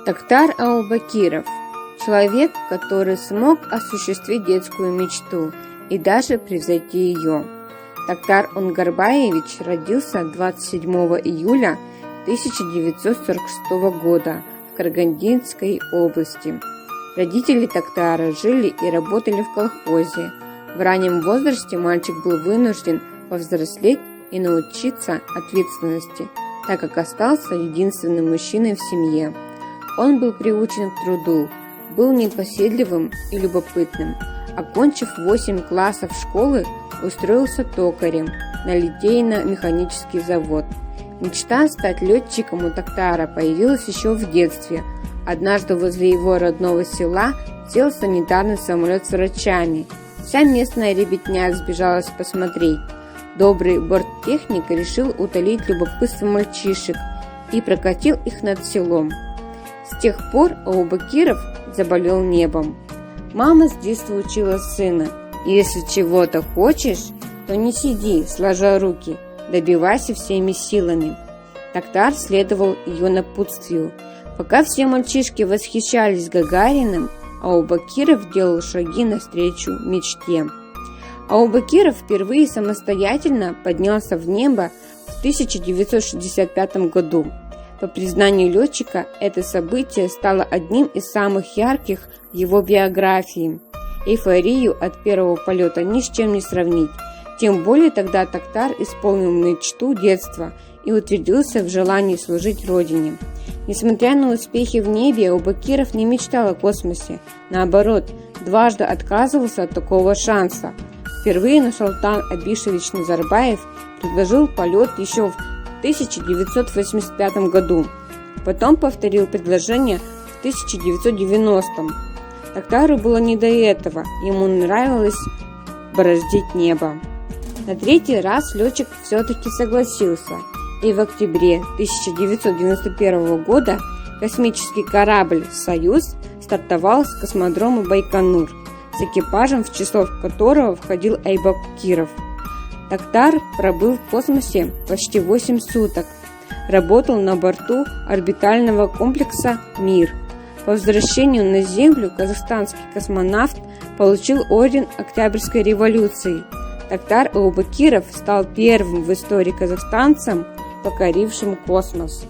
Токтар Аубакиров – человек, который смог осуществить детскую мечту и даже превзойти ее. Токтар Онгарбаевич родился 27 июля 1946 года в Карагандинской области. Родители Токтара жили и работали в колхозе. В раннем возрасте мальчик был вынужден повзрослеть и научиться ответственности, так как остался единственным мужчиной в семье. Он был приучен к труду, был непоседливым и любопытным. Окончив 8 классов школы, устроился токарем на литейно-механический завод. Мечта стать летчиком у Токтара появилась еще в детстве. Однажды возле его родного села сел санитарный самолет с врачами. Вся местная ребятня сбежалась посмотреть. Добрый борттехник решил утолить любопытство мальчишек и прокатил их над селом. С тех пор Аубакиров заболел небом. Мама с детства учила сына: если чего-то хочешь, то не сиди, сложа руки, добивайся всеми силами. Токтар следовал ее напутствию. Пока все мальчишки восхищались Гагариным, Аубакиров делал шаги навстречу мечте. Аубакиров впервые самостоятельно поднялся в небо в 1965 году. По признанию летчика, это событие стало одним из самых ярких в его биографии. Эйфорию от первого полета ни с чем не сравнить. Тем более тогда Токтар исполнил мечту детства и утвердился в желании служить Родине. Несмотря на успехи в небе, Аубакиров не мечтал о космосе. Наоборот, дважды отказывался от такого шанса. Впервые Нурсултан Абишевич Назарбаев предложил полет еще в 1985 году. Потом повторил предложение в 1990. Токтару было не до этого, ему нравилось бороздить небо. На третий раз летчик все-таки согласился, и в октябре 1991 года космический корабль «Союз» стартовал с космодрома Байконур, с экипажем, в число которого входил Аубакиров. Токтар пробыл в космосе почти 8 суток, работал на борту орбитального комплекса «Мир». По возвращению на Землю казахстанский космонавт получил орден Октябрьской революции. Токтар Аубакиров стал первым в истории казахстанцем, покорившим космос.